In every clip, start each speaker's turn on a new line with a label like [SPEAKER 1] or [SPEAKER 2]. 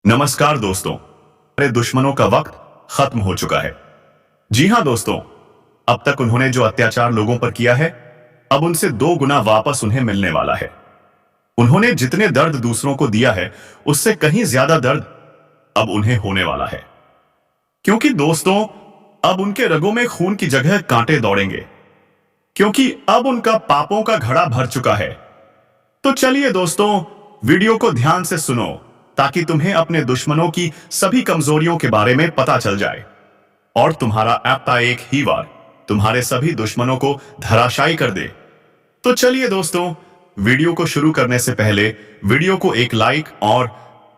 [SPEAKER 1] नमस्कार दोस्तों। मेरे दुश्मनों का वक्त खत्म हो चुका है। जी हां दोस्तों, अब तक उन्होंने जो अत्याचार लोगों पर किया है, अब उनसे 2 गुना वापस उन्हें मिलने वाला है। उन्होंने जितने दर्द दूसरों को दिया है, उससे कहीं ज्यादा दर्द अब उन्हें होने वाला है। क्योंकि दोस्तों, अब उनके रगों में खून की जगह कांटे दौड़ेंगे, क्योंकि अब उनका पापों का घड़ा भर चुका है। तो चलिए दोस्तों, वीडियो को ध्यान से सुनो ताकि तुम्हें अपने दुश्मनों की सभी कमजोरियों के बारे में पता चल जाए और तुम्हारा ऐप्ता एक ही बार तुम्हारे सभी दुश्मनों को धराशायी कर दे। तो चलिए दोस्तों, वीडियो को शुरू करने से पहले वीडियो को एक लाइक और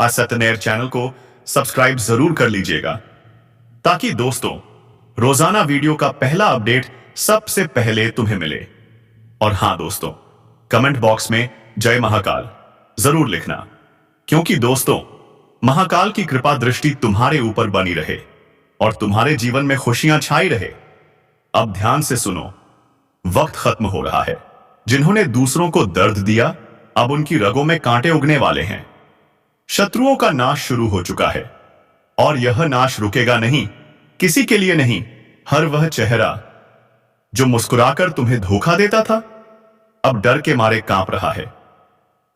[SPEAKER 1] असतनेर चैनल को सब्सक्राइब जरूर कर लीजिएगा ताकि दोस्तों रोजाना वीडियो का पहला अपडेट सबसे पहले तुम्हें मिले। और हां दोस्तों, कमेंट बॉक्स में जय महाकाल जरूर लिखना, क्योंकि दोस्तों महाकाल की कृपा दृष्टि तुम्हारे ऊपर बनी रहे और तुम्हारे जीवन में खुशियां छाई रहे। अब ध्यान से सुनो, वक्त खत्म हो रहा है। जिन्होंने दूसरों को दर्द दिया, अब उनकी रगों में कांटे उगने वाले हैं। शत्रुओं का नाश शुरू हो चुका है और यह नाश रुकेगा नहीं, किसी के लिए नहीं। हर वह चेहरा जो मुस्कुराकर तुम्हें धोखा देता था, अब डर के मारे कांप रहा है।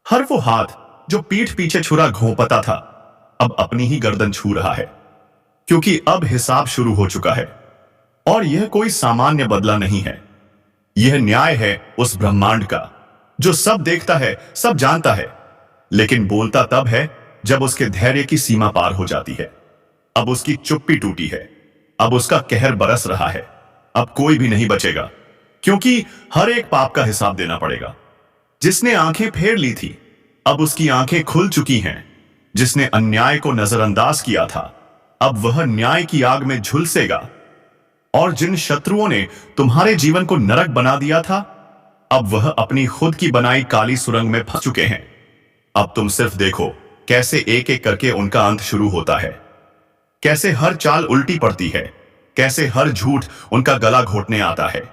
[SPEAKER 1] हर वो हाथ जो पीठ पीछे छुरा घोंपता था, अब अपनी ही गर्दन छू रहा है, क्योंकि अब हिसाब शुरू हो चुका है। और यह कोई सामान्य बदला नहीं है, यह न्याय है उस ब्रह्मांड का जो सब देखता है, सब जानता है, लेकिन बोलता तब है जब उसके धैर्य की सीमा पार हो जाती है। अब उसकी चुप्पी टूटी है, अब उसका कहर बरस रहा है। अब कोई भी नहीं बचेगा, क्योंकि हर एक पाप का हिसाब देना पड़ेगा। जिसने आंखें फेर ली थी, अब उसकी आंखें खुल चुकी हैं। जिसने अन्याय को नजरअंदाज किया था, अब वह न्याय की आग में झुलसेगा। और जिन शत्रुओं ने तुम्हारे जीवन को नरक बना दिया था, अब वह अपनी खुद की बनाई काली सुरंग में फंस चुके हैं। अब तुम सिर्फ देखो कैसे एक एक करके उनका अंत शुरू होता है, कैसे हर चाल उल्टी पड़ती है, कैसे हर झूठ उनका गला घोटने आता है।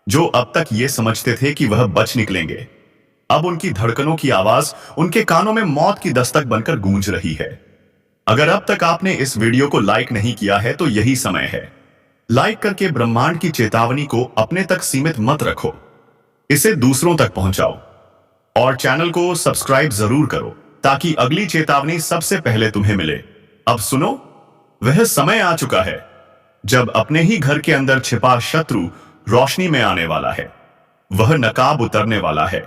[SPEAKER 1] जो अब तक ये समझते थे कि वह बच निकलेंगे, अब उनकी धड़कनों की आवाज उनके कानों में मौत की दस्तक बनकर गूंज रही है। अगर अब तक आपने इस वीडियो को लाइक नहीं किया है तो यही समय है। लाइक करके ब्रह्मांड की चेतावनी को अपने तक सीमित मत रखो, इसे दूसरों तक पहुंचाओ और चैनल को सब्सक्राइब जरूर करो ताकि अगली चेतावनी सबसे पहले तुम्हें मिले। अब सुनो, वह समय आ चुका है जब अपने ही घर के अंदर छिपा शत्रु रोशनी में आने वाला है। वह नकाब उतरने वाला है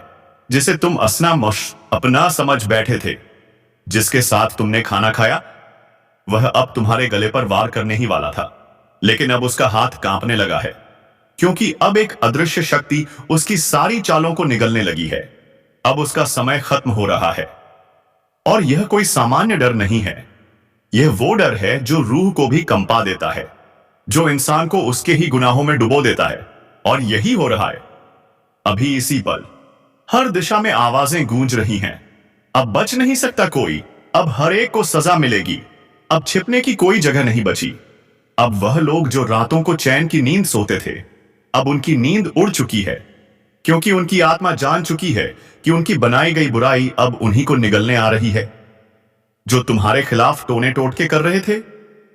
[SPEAKER 1] जिसे तुम अपना समझ बैठे थे, जिसके साथ तुमने खाना खाया। वह अब तुम्हारे गले पर वार करने ही वाला था, लेकिन अब उसका हाथ कांपने लगा है, क्योंकि अब एक अदृश्य शक्ति उसकी सारी चालों को निगलने लगी है। अब उसका समय खत्म हो रहा है। और यह कोई सामान्य डर नहीं है, यह वो डर है जो रूह को भी कंपा देता है, जो इंसान को उसके ही गुनाहों में डुबो देता है। और यही हो रहा है अभी इसी पल। हर दिशा में आवाजें गूंज रही हैं। अब बच नहीं सकता कोई, अब हर एक को सजा मिलेगी। अब छिपने की कोई जगह नहीं बची। अब वह लोग जो रातों को चैन की नींद सोते थे, अब उनकी नींद उड़ चुकी है, क्योंकि उनकी आत्मा जान चुकी है कि उनकी बनाई गई बुराई अब उन्हीं को निगलने आ रही है। जो तुम्हारे खिलाफ टोने टोटके कर रहे थे,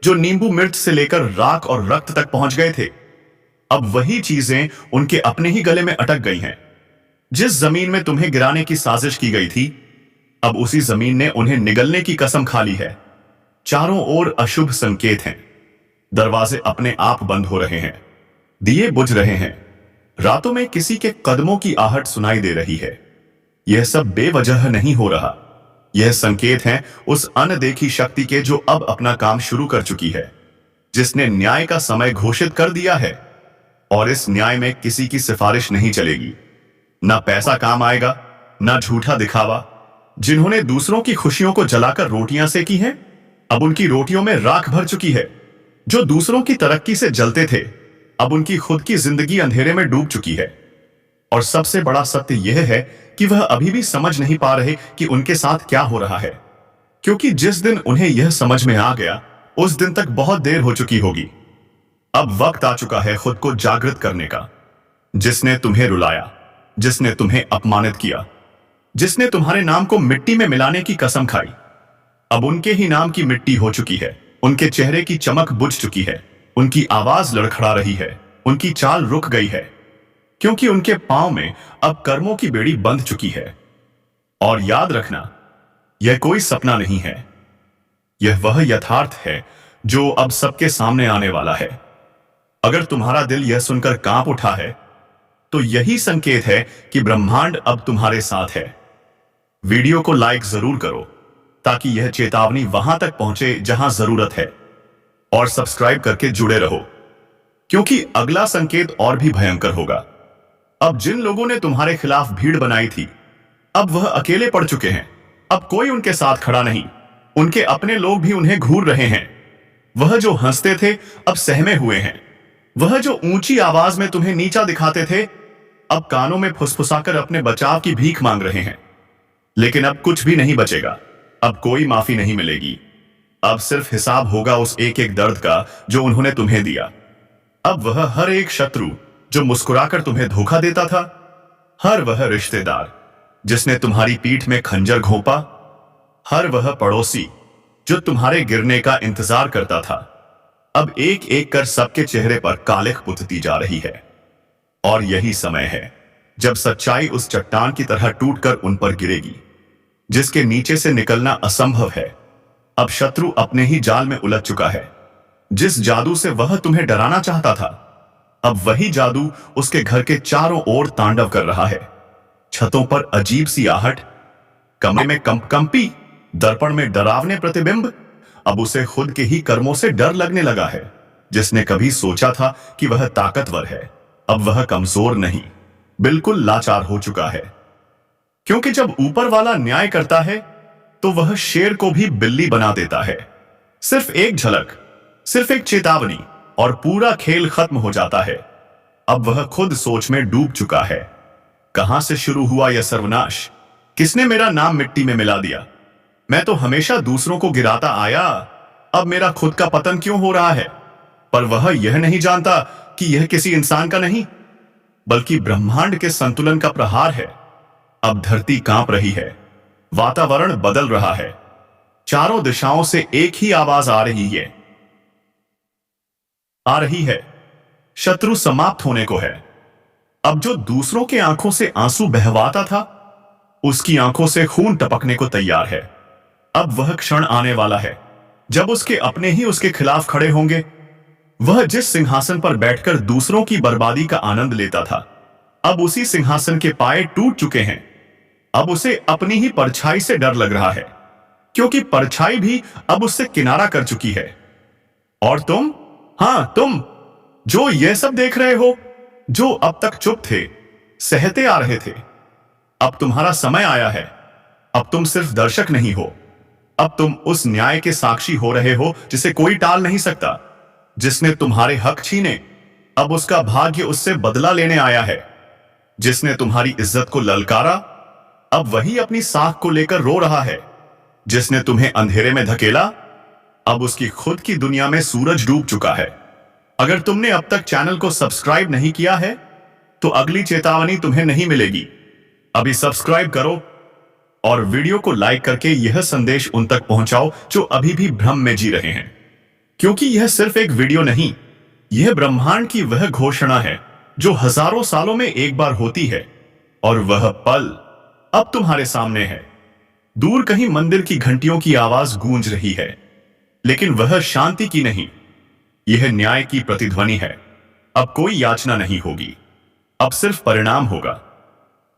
[SPEAKER 1] जो नींबू मिर्च से लेकर राख और रक्त तक पहुंच गए थे, अब वही चीजें उनके अपने ही गले में अटक गई हैं। जिस जमीन में तुम्हें गिराने की साजिश की गई थी, अब उसी जमीन ने उन्हें निगलने की कसम खा ली है। चारों ओर अशुभ संकेत हैं, दरवाजे अपने आप बंद हो रहे हैं, दिए बुझ रहे हैं, रातों में किसी के कदमों की आहट सुनाई दे रही है। यह सब बेवजह नहीं हो रहा, यह संकेत हैं उस अनदेखी शक्ति के जो अब अपना काम शुरू कर चुकी है, जिसने न्याय का समय घोषित कर दिया है। और इस न्याय में किसी की सिफारिश नहीं चलेगी, ना पैसा काम आएगा, ना झूठा दिखावा। जिन्होंने दूसरों की खुशियों को जलाकर रोटियां सेकी हैं, अब उनकी रोटियों में राख भर चुकी है। जो दूसरों की तरक्की से जलते थे, अब उनकी खुद की जिंदगी अंधेरे में डूब चुकी है। और सबसे बड़ा सत्य यह है कि वह अभी भी समझ नहीं पा रहे कि उनके साथ क्या हो रहा है, क्योंकि जिस दिन उन्हें यह समझ में आ गया, उस दिन तक बहुत देर हो चुकी होगी। अब वक्त आ चुका है खुद को जागृत करने का। जिसने तुम्हें रुलाया, जिसने तुम्हें अपमानित किया, जिसने तुम्हारे नाम को मिट्टी में मिलाने की कसम खाई, अब उनके ही नाम की मिट्टी हो चुकी है, उनके चेहरे की चमक बुझ चुकी है, उनकी आवाज लड़खड़ा रही है, उनकी चाल रुक गई है, क्योंकि उनके पांव में अब कर्मों की बेड़ी बंध चुकी है। और याद रखना, यह कोई सपना नहीं है, यह वह यथार्थ है जो अब सबके सामने आने वाला है। अगर तुम्हारा दिल यह सुनकर कांप उठा है, तो यही संकेत है कि ब्रह्मांड अब तुम्हारे साथ है। वीडियो को लाइक जरूर करो ताकि यह चेतावनी वहां तक पहुंचे जहां जरूरत है, और सब्सक्राइब करके जुड़े रहो, क्योंकि अगला संकेत और भी भयंकर होगा। अब जिन लोगों ने तुम्हारे खिलाफ भीड़ बनाई थी, अब वह अकेले पड़ चुके हैं। अब कोई उनके साथ खड़ा नहीं, उनके अपने लोग भी उन्हें घूर रहे हैं। वह जो हंसते थे अब सहमे हुए हैं, वह जो ऊंची आवाज में तुम्हें नीचा दिखाते थे अब कानों में फुसफुसाकर अपने बचाव की भीख मांग रहे हैं। लेकिन अब कुछ भी नहीं बचेगा, अब कोई माफी नहीं मिलेगी। अब सिर्फ हिसाब होगा उस एक एक दर्द का जो उन्होंने तुम्हें दिया। अब वह हर एक शत्रु जो मुस्कुराकर तुम्हें धोखा देता था, हर वह रिश्तेदार जिसने तुम्हारी पीठ में खंजर घोंपा, हर वह पड़ोसी जो तुम्हारे गिरने का इंतजार करता था, अब एक एक कर सबके चेहरे पर कालिख पुतती जा रही है। और यही समय है जब सच्चाई उस चट्टान की तरह टूटकर उन पर गिरेगी, जिसके नीचे से निकलना असंभव है। अब शत्रु अपने ही जाल में उलझ चुका है। जिस जादू से वह तुम्हें डराना चाहता था, अब वही जादू उसके घर के चारों ओर तांडव कर रहा है। छतों पर अजीब सी आहट, कमरे में कंपकंपी, दर्पण में डरावने प्रतिबिंब। अब उसे खुद के ही कर्मों से डर लगने लगा है। जिसने कभी सोचा था कि वह ताकतवर है, अब वह कमजोर नहीं, बिल्कुल लाचार हो चुका है। क्योंकि जब ऊपर वाला न्याय करता है तो वह शेर को भी बिल्ली बना देता है। सिर्फ एक झलक, सिर्फ एक चेतावनी और पूरा खेल खत्म हो जाता है। अब वह खुद सोच में डूब चुका है। कहां से शुरू हुआ यह सर्वनाश? किसने मेरा नाम मिट्टी में मिला दिया? मैं तो हमेशा दूसरों को गिराता आया, अब मेरा खुद का पतन क्यों हो रहा है? पर वह यह नहीं जानता कि यह किसी इंसान का नहीं, बल्कि ब्रह्मांड के संतुलन का प्रहार है। अब धरती कांप रही है, वातावरण बदल रहा है, चारों दिशाओं से एक ही आवाज आ रही है, शत्रु समाप्त होने को है। अब जो दूसरों के आंखों से आंसू बहवाता था, उसकी आंखों से खून टपकने को तैयार है। अब वह क्षण आने वाला है जब उसके अपने ही उसके खिलाफ खड़े होंगे। वह जिस सिंहासन पर बैठकर दूसरों की बर्बादी का आनंद लेता था, अब उसी सिंहासन के पाए टूट चुके हैं। अब उसे अपनी ही परछाई से डर लग रहा है, क्योंकि परछाई भी अब उससे किनारा कर चुकी है। और तुम, हां तुम जो यह सब देख रहे हो, जो अब तक चुप थे, सहते आ रहे थे, अब तुम्हारा समय आया है। अब तुम सिर्फ दर्शक नहीं हो, अब तुम उस न्याय के साक्षी हो रहे हो जिसे कोई टाल नहीं सकता। जिसने तुम्हारे हक छीने, अब उसका भाग्य उससे बदला लेने आया है। जिसने तुम्हारी इज्जत को ललकारा, अब वही अपनी साख को लेकर रो रहा है। जिसने तुम्हें अंधेरे में धकेला, अब उसकी खुद की दुनिया में सूरज डूब चुका है। अगर तुमने अब तक चैनल को सब्सक्राइब नहीं किया है, तो अगली चेतावनी तुम्हें नहीं मिलेगी। अभी सब्सक्राइब करो और वीडियो को लाइक करके यह संदेश उन तक पहुंचाओ जो अभी भी भ्रम में जी रहे हैं। क्योंकि यह सिर्फ एक वीडियो नहीं, यह ब्रह्मांड की वह घोषणा है जो हजारों सालों में एक बार होती है, और वह पल अब तुम्हारे सामने है। दूर कहीं मंदिर की घंटियों की आवाज गूंज रही है, लेकिन वह शांति की नहीं, यह न्याय की प्रतिध्वनि है। अब कोई याचना नहीं होगी, अब सिर्फ परिणाम होगा।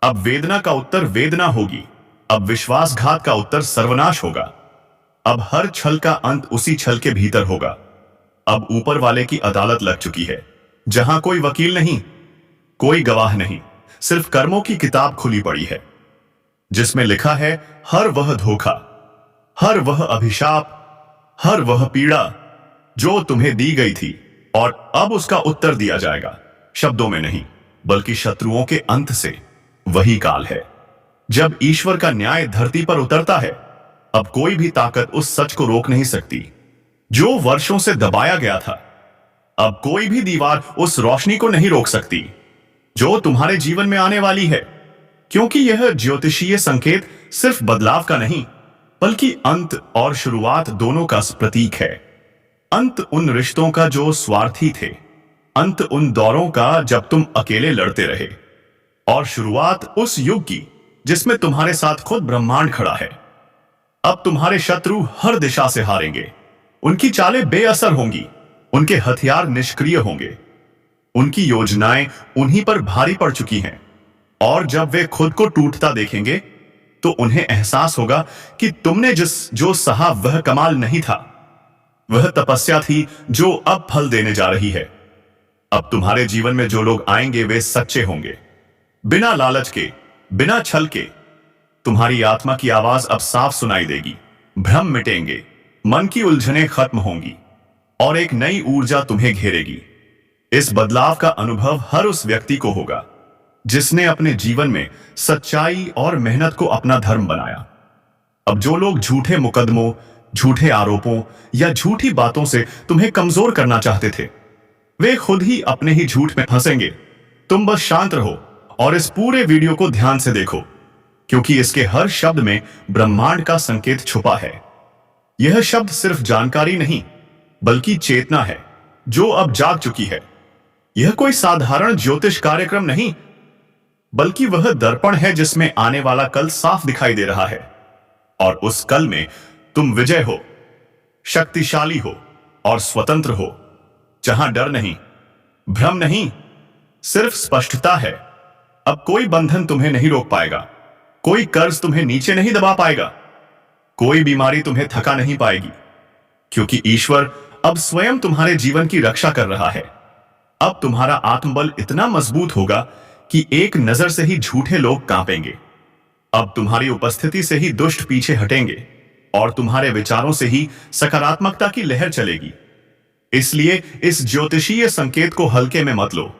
[SPEAKER 1] अब वेदना का उत्तर वेदना होगी, अब विश्वासघात का उत्तर सर्वनाश होगा। अब हर छल का अंत उसी छल के भीतर होगा। अब ऊपर वाले की अदालत लग चुकी है, जहां कोई वकील नहीं, कोई गवाह नहीं, सिर्फ कर्मों की किताब खुली पड़ी है, जिसमें लिखा है हर वह धोखा, हर वह अभिशाप, हर वह पीड़ा जो तुम्हें दी गई थी, और अब उसका उत्तर दिया जाएगा, शब्दों में नहीं बल्कि शत्रुओं के अंत से। वही काल है जब ईश्वर का न्याय धरती पर उतरता है। अब कोई भी ताकत उस सच को रोक नहीं सकती जो वर्षों से दबाया गया था। अब कोई भी दीवार उस रोशनी को नहीं रोक सकती जो तुम्हारे जीवन में आने वाली है, क्योंकि यह ज्योतिषीय संकेत सिर्फ बदलाव का नहीं, बल्कि अंत और शुरुआत दोनों का प्रतीक है। अंत उन रिश्तों का जो स्वार्थी थे, अंत उन दौरों का जब तुम अकेले लड़ते रहे, और शुरुआत उस युग की जिसमें तुम्हारे साथ खुद ब्रह्मांड खड़ा है। अब तुम्हारे शत्रु हर दिशा से हारेंगे, उनकी चालें बेअसर होंगी, उनके हथियार निष्क्रिय होंगे, उनकी योजनाएं उन्हीं पर भारी पड़ चुकी हैं। और जब वे खुद को टूटता देखेंगे तो उन्हें एहसास होगा कि तुमने जो सहा वह कमाल नहीं था, वह तपस्या थी जो अब फल देने जा रही है। अब तुम्हारे जीवन में जो लोग आएंगे वे सच्चे होंगे, बिना लालच के, बिना छल के। तुम्हारी आत्मा की आवाज अब साफ सुनाई देगी, भ्रम मिटेंगे, मन की उलझनें खत्म होंगी और एक नई ऊर्जा तुम्हें घेरेगी। इस बदलाव का अनुभव हर उस व्यक्ति को होगा जिसने अपने जीवन में सच्चाई और मेहनत को अपना धर्म बनाया। अब जो लोग झूठे मुकदमों, झूठे आरोपों या झूठी बातों से तुम्हें कमजोर करना चाहते थे, वे खुद ही अपने ही झूठ में फंसेंगे। तुम बस शांत रहो और इस पूरे वीडियो को ध्यान से देखो, क्योंकि इसके हर शब्द में ब्रह्मांड का संकेत छुपा है। यह शब्द सिर्फ जानकारी नहीं, बल्कि चेतना है जो अब जाग चुकी है। यह कोई साधारण ज्योतिष कार्यक्रम नहीं, बल्कि वह दर्पण है जिसमें आने वाला कल साफ दिखाई दे रहा है। और उस कल में तुम विजय हो, शक्तिशाली हो और स्वतंत्र हो, जहां डर नहीं, भ्रम नहीं, सिर्फ स्पष्टता है। अब कोई बंधन तुम्हें नहीं रोक पाएगा, कोई कर्ज तुम्हें नीचे नहीं दबा पाएगा, कोई बीमारी तुम्हें थका नहीं पाएगी, क्योंकि ईश्वर अब स्वयं तुम्हारे जीवन की रक्षा कर रहा है। अब तुम्हारा आत्मबल इतना मजबूत होगा कि एक नजर से ही झूठे लोग कांपेंगे। अब तुम्हारी उपस्थिति से ही दुष्ट पीछे हटेंगे और तुम्हारे विचारों से ही सकारात्मकता की लहर चलेगी। इसलिए इस ज्योतिषीय संकेत को हल्के में मत लो।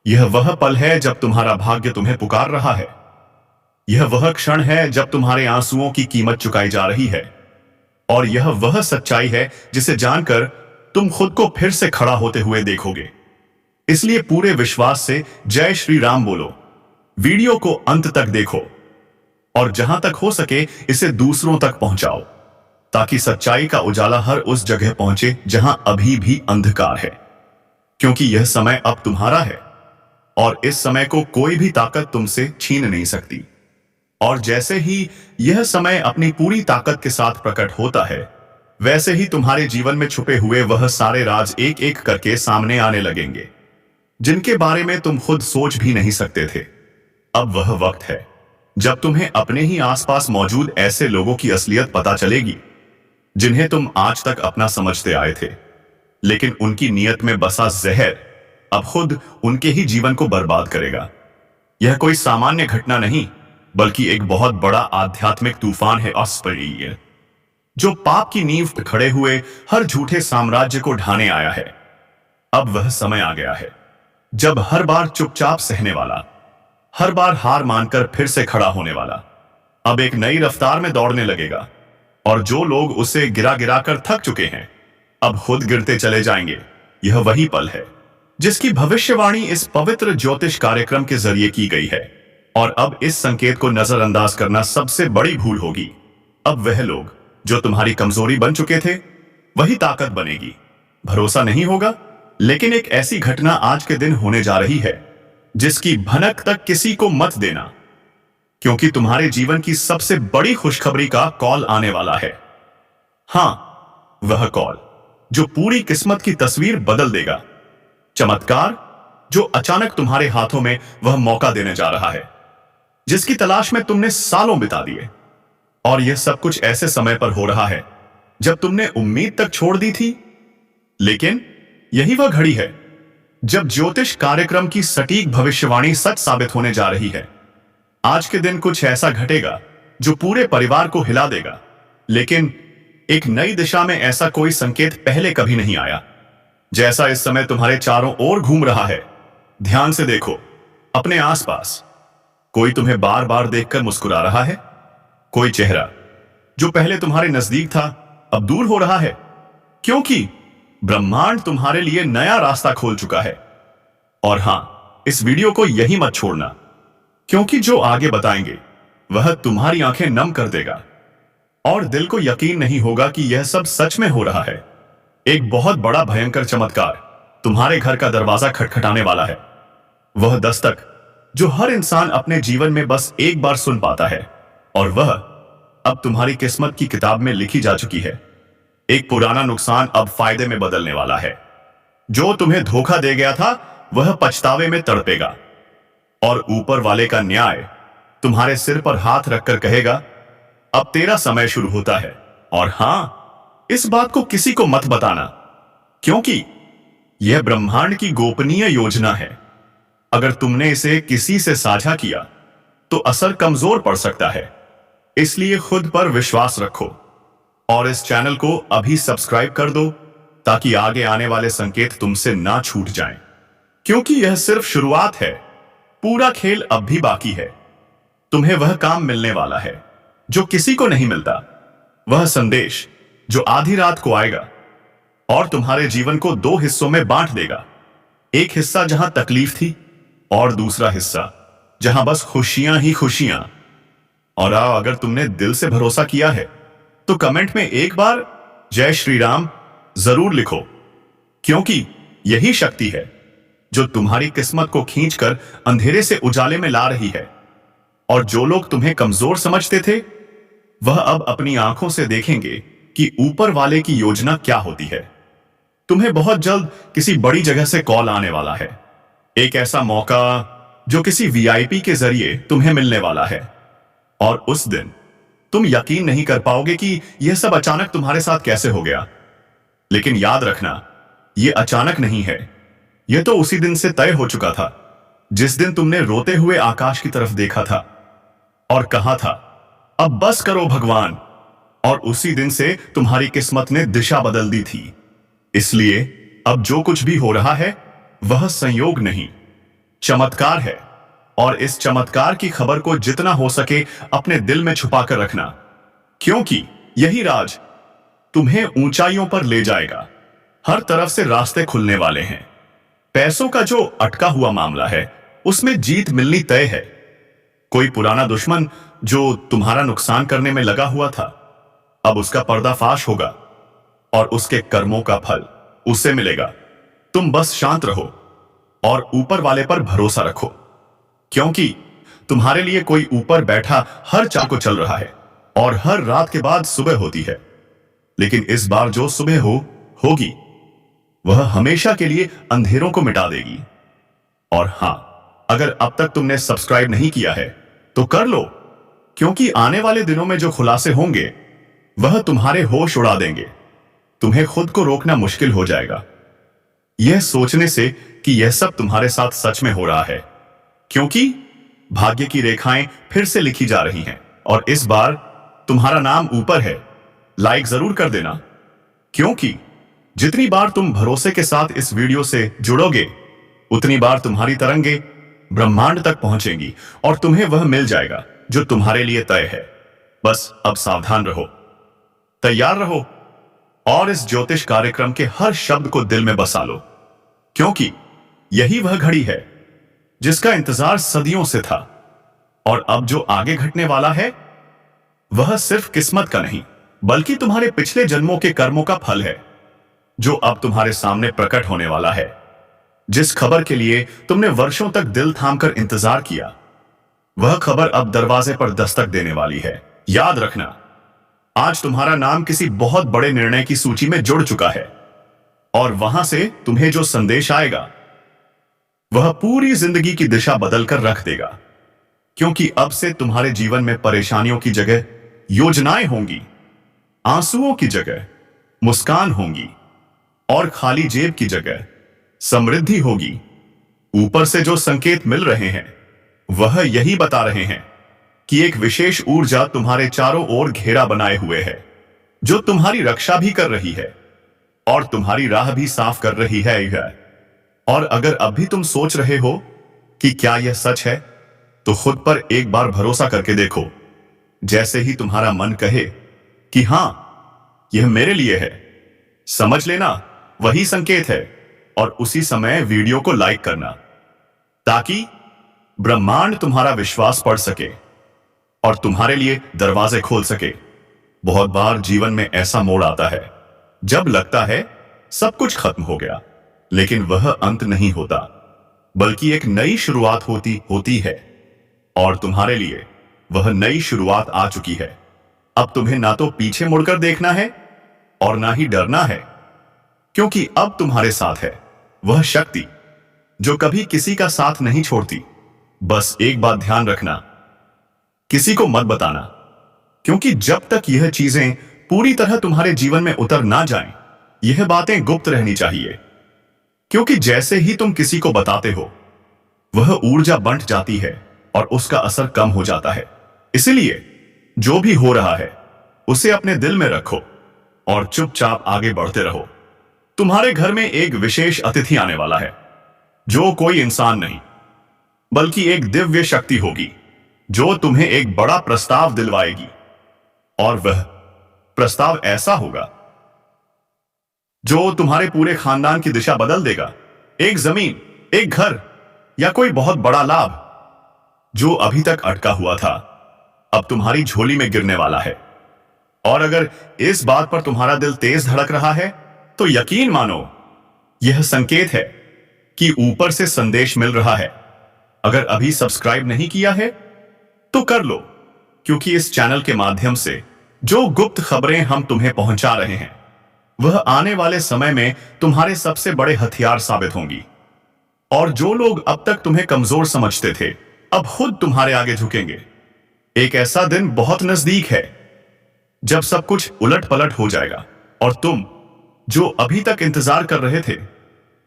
[SPEAKER 1] यह वह पल है जब तुम्हारा भाग्य तुम्हें पुकार रहा है। यह वह क्षण है जब तुम्हारे आंसुओं की कीमत चुकाई जा रही है। और यह वह सच्चाई है जिसे जानकर तुम खुद को फिर से खड़ा होते हुए देखोगे। इसलिए पूरे विश्वास से जय श्री राम बोलो। वीडियो को अंत तक देखो और जहां तक हो सके इसे दूसरों तक पहुंचाओ, ताकि सच्चाई का उजाला हर उस जगह पहुंचे जहां अभी भी अंधकार है। क्योंकि यह समय अब तुम्हारा है और इस समय को कोई भी ताकत तुमसे छीन नहीं सकती। और जैसे ही यह समय अपनी पूरी ताकत के साथ प्रकट होता है, वैसे ही तुम्हारे जीवन में छुपे हुए वह सारे राज एक एक करके सामने आने लगेंगे, जिनके बारे में तुम खुद सोच भी नहीं सकते थे। अब वह वक्त है जब तुम्हें अपने ही आसपास मौजूद ऐसे लोगों की असलियत पता चलेगी जिन्हें तुम आज तक अपना समझते आए थे, लेकिन उनकी नीयत में बसा जहर अब खुद उनके ही जीवन को बर्बाद करेगा। यह कोई सामान्य घटना नहीं, बल्कि एक बहुत बड़ा आध्यात्मिक तूफान है अस्परीय, जो पाप की नींव पर खड़े हुए हर झूठे साम्राज्य को ढाने आया है। अब वह समय आ गया है जब हर बार चुपचाप सहने वाला, हर बार हार मानकर फिर से खड़ा होने वाला, अब एक नई रफ्तार में दौड़ने लगेगा। और जो लोग उसे गिरा गिरा कर थक चुके हैं, अब खुद गिरते चले जाएंगे। यह वही पल है जिसकी भविष्यवाणी इस पवित्र ज्योतिष कार्यक्रम के जरिए की गई है। और अब इस संकेत को नजरअंदाज करना सबसे बड़ी भूल होगी। अब वह लोग जो तुम्हारी कमजोरी बन चुके थे, वही ताकत बनेगी। भरोसा नहीं होगा, लेकिन एक ऐसी घटना आज के दिन होने जा रही है जिसकी भनक तक किसी को मत देना, क्योंकि तुम्हारे जीवन की सबसे बड़ी खुशखबरी का कॉल आने वाला है। हां, वह कॉल जो पूरी किस्मत की तस्वीर बदल देगा। चमत्कार जो अचानक तुम्हारे हाथों में वह मौका देने जा रहा है जिसकी तलाश में तुमने सालों बिता दिए। और यह सब कुछ ऐसे समय पर हो रहा है जब तुमने उम्मीद तक छोड़ दी थी। लेकिन यही वह घड़ी है जब ज्योतिष कार्यक्रम की सटीक भविष्यवाणी सच साबित होने जा रही है। आज के दिन कुछ ऐसा घटेगा जो पूरे परिवार को हिला देगा, लेकिन एक नई दिशा में ऐसा कोई संकेत पहले कभी नहीं आया जैसा इस समय तुम्हारे चारों ओर घूम रहा है। ध्यान से देखो अपने आसपास। कोई तुम्हें बार बार देखकर मुस्कुरा रहा है, कोई चेहरा जो पहले तुम्हारे नजदीक था अब दूर हो रहा है, क्योंकि ब्रह्मांड तुम्हारे लिए नया रास्ता खोल चुका है। और हां, इस वीडियो को यही मत छोड़ना, क्योंकि जो आगे बताएंगे वह तुम्हारी आंखें नम कर देगा। और दिल को यकीन नहीं होगा कि यह सब सच में हो रहा है। एक बहुत बड़ा भयंकर चमत्कार तुम्हारे घर का दरवाजा खटखटाने वाला है। वह दस्तक जो हर इंसान अपने जीवन में बस एक बार सुन पाता है, और वह अब तुम्हारी किस्मत की किताब में लिखी जा चुकी है। एक पुराना नुकसान अब फायदे में बदलने वाला है। जो तुम्हें धोखा दे गया था वह पछतावे में तड़पेगा, और ऊपर वाले का न्याय तुम्हारे सिर पर हाथ रखकर कहेगा, अब तेरा समय शुरू होता है। और हां, इस बात को किसी को मत बताना, क्योंकि यह ब्रह्मांड की गोपनीय योजना है। अगर तुमने इसे किसी से साझा किया तो असर कमजोर पड़ सकता है, इसलिए खुद पर विश्वास रखो और इस चैनल को अभी सब्सक्राइब कर दो ताकि आगे आने वाले संकेत तुमसे ना छूट जाएं। क्योंकि यह सिर्फ शुरुआत है, पूरा खेल अब भी बाकी है। तुम्हें वह काम मिलने वाला है जो किसी को नहीं मिलता, वह संदेश जो आधी रात को आएगा और तुम्हारे जीवन को दो हिस्सों में बांट देगा। एक हिस्सा जहां तकलीफ थी और दूसरा हिस्सा जहां बस खुशियां ही खुशियां। और अगर तुमने दिल से भरोसा किया है तो कमेंट में एक बार जय श्री राम जरूर लिखो, क्योंकि यही शक्ति है जो तुम्हारी किस्मत को खींचकर अंधेरे से उजाले में ला रही है। और जो लोग तुम्हें कमजोर समझते थे वह अब अपनी आंखों से देखेंगे कि ऊपर वाले की योजना क्या होती है। तुम्हें बहुत जल्द किसी बड़ी जगह से कॉल आने वाला है, एक ऐसा मौका जो किसी वीआईपी के जरिए तुम्हें मिलने वाला है। और उस दिन तुम यकीन नहीं कर पाओगे कि यह सब अचानक तुम्हारे साथ कैसे हो गया। लेकिन याद रखना, यह अचानक नहीं है, यह तो उसी दिन से तय हो चुका था जिस दिन तुमने रोते हुए आकाश की तरफ देखा था और कहा था, अब बस करो भगवान। और उसी दिन से तुम्हारी किस्मत ने दिशा बदल दी थी। इसलिए अब जो कुछ भी हो रहा है वह संयोग नहीं, चमत्कार है। और इस चमत्कार की खबर को जितना हो सके अपने दिल में छुपाकर रखना, क्योंकि यही राज तुम्हें ऊंचाइयों पर ले जाएगा। हर तरफ से रास्ते खुलने वाले हैं। पैसों का जो अटका हुआ मामला है उसमें जीत मिलनी तय है। कोई पुराना दुश्मन जो तुम्हारा नुकसान करने में लगा हुआ था, अब उसका पर्दाफाश होगा और उसके कर्मों का फल उसे मिलेगा। तुम बस शांत रहो और ऊपर वाले पर भरोसा रखो, क्योंकि तुम्हारे लिए कोई ऊपर बैठा हर चाल को चल रहा है और हर रात के बाद सुबह होती है। लेकिन इस बार जो सुबह होगी वह हमेशा के लिए अंधेरों को मिटा देगी। और हां, अगर अब तक तुमने सब्सक्राइब नहीं किया है तो कर लो, क्योंकि आने वाले दिनों में जो खुलासे होंगे वह तुम्हारे होश उड़ा देंगे। तुम्हें खुद को रोकना मुश्किल हो जाएगा यह सोचने से कि यह सब तुम्हारे साथ सच में हो रहा है, क्योंकि भाग्य की रेखाएं फिर से लिखी जा रही हैं और इस बार तुम्हारा नाम ऊपर है। लाइक जरूर कर देना, क्योंकि जितनी बार तुम भरोसे के साथ इस वीडियो से जुड़ोगे उतनी बार तुम्हारी तरंगे ब्रह्मांड तक पहुंचेंगी और तुम्हें वह मिल जाएगा जो तुम्हारे लिए तय है। बस अब सावधान रहो, तैयार रहो और इस ज्योतिष कार्यक्रम के हर शब्द को दिल में बसा लो, क्योंकि यही वह घड़ी है जिसका इंतजार सदियों से था। और अब जो आगे घटने वाला है वह सिर्फ किस्मत का नहीं बल्कि तुम्हारे पिछले जन्मों के कर्मों का फल है, जो अब तुम्हारे सामने प्रकट होने वाला है। जिस खबर के लिए तुमने वर्षों तक दिल थामकर इंतजार किया, वह खबर अब दरवाजे पर दस्तक देने वाली है। याद रखना, आज तुम्हारा नाम किसी बहुत बड़े निर्णय की सूची में जुड़ चुका है और वहां से तुम्हें जो संदेश आएगा वह पूरी जिंदगी की दिशा बदलकर रख देगा, क्योंकि अब से तुम्हारे जीवन में परेशानियों की जगह योजनाएं होंगी, आंसुओं की जगह मुस्कान होंगी और खाली जेब की जगह समृद्धि होगी। ऊपर से जो संकेत मिल रहे हैं वह यही बता रहे हैं कि एक विशेष ऊर्जा तुम्हारे चारों ओर घेरा बनाए हुए है, जो तुम्हारी रक्षा भी कर रही है और तुम्हारी राह भी साफ कर रही है। और अगर अब भी तुम सोच रहे हो कि क्या यह सच है, तो खुद पर एक बार भरोसा करके देखो। जैसे ही तुम्हारा मन कहे कि हां, यह मेरे लिए है, समझ लेना वही संकेत है और उसी समय वीडियो को लाइक करना, ताकि ब्रह्मांड तुम्हारा विश्वास पढ़ सके और तुम्हारे लिए दरवाजे खोल सके। बहुत बार जीवन में ऐसा मोड़ आता है जब लगता है सब कुछ खत्म हो गया, लेकिन वह अंत नहीं होता, बल्कि एक नई शुरुआत होती है। और तुम्हारे लिए वह नई शुरुआत आ चुकी है। अब तुम्हें ना तो पीछे मुड़कर देखना है और ना ही डरना है, क्योंकि अब तुम्हारे साथ है वह शक्ति जो कभी किसी का साथ नहीं छोड़ती। बस एक बात ध्यान रखना, किसी को मत बताना, क्योंकि जब तक यह चीजें पूरी तरह तुम्हारे जीवन में उतर ना जाएं, यह बातें गुप्त रहनी चाहिए। क्योंकि जैसे ही तुम किसी को बताते हो, वह ऊर्जा बंट जाती है और उसका असर कम हो जाता है। इसलिए जो भी हो रहा है उसे अपने दिल में रखो और चुपचाप आगे बढ़ते रहो। तुम्हारे घर में एक विशेष अतिथि आने वाला है, जो कोई इंसान नहीं बल्कि एक दिव्य शक्ति होगी, जो तुम्हें एक बड़ा प्रस्ताव दिलवाएगी। और वह प्रस्ताव ऐसा होगा जो तुम्हारे पूरे खानदान की दिशा बदल देगा। एक जमीन, एक घर या कोई बहुत बड़ा लाभ जो अभी तक अटका हुआ था, अब तुम्हारी झोली में गिरने वाला है। और अगर इस बात पर तुम्हारा दिल तेज धड़क रहा है, तो यकीन मानो यह संकेत है कि ऊपर से संदेश मिल रहा है। अगर अभी सब्सक्राइब नहीं किया है तो कर लो, क्योंकि इस चैनल के माध्यम से जो गुप्त खबरें हम तुम्हें पहुंचा रहे हैं, वह आने वाले समय में तुम्हारे सबसे बड़े हथियार साबित होंगी। और जो लोग अब तक तुम्हें कमजोर समझते थे, अब खुद तुम्हारे आगे झुकेंगे। एक ऐसा दिन बहुत नजदीक है जब सब कुछ उलट पलट हो जाएगा और तुम जो अभी तक इंतजार कर रहे थे,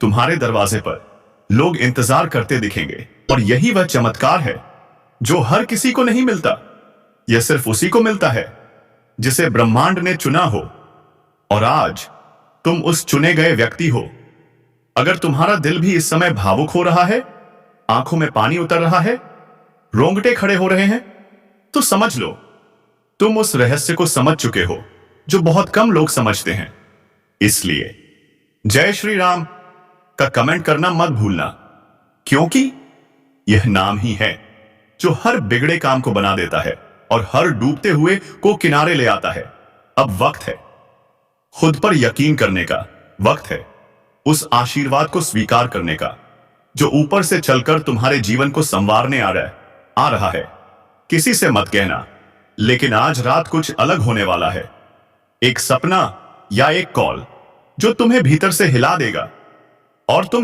[SPEAKER 1] तुम्हारे दरवाजे पर लोग इंतजार करते दिखेंगे। और यही वह चमत्कार है जो हर किसी को नहीं मिलता। यह सिर्फ उसी को मिलता है जिसे ब्रह्मांड ने चुना हो। और आज तुम उस चुने गए व्यक्ति हो। अगर तुम्हारा दिल भी इस समय भावुक हो रहा है, आंखों में पानी उतर रहा है, रोंगटे खड़े हो रहे हैं, तो समझ लो तुम उस रहस्य को समझ चुके हो जो बहुत कम लोग समझते हैं। इसलिए जय श्री राम का कमेंट करना मत भूलना, क्योंकि यह नाम ही है जो हर बिगड़े काम को बना देता है और हर डूबते हुए को किनारे ले आता है। अब वक्त है खुद पर यकीन करने का, वक्त है उस आशीर्वाद को स्वीकार करने का जो ऊपर से चलकर तुम्हारे जीवन को संवारने आ रहा है। किसी से मत कहना, लेकिन आज रात कुछ अलग होने वाला है। एक सपना या एक कॉल जो तुम्हें भीतर से हिला देगा और तुम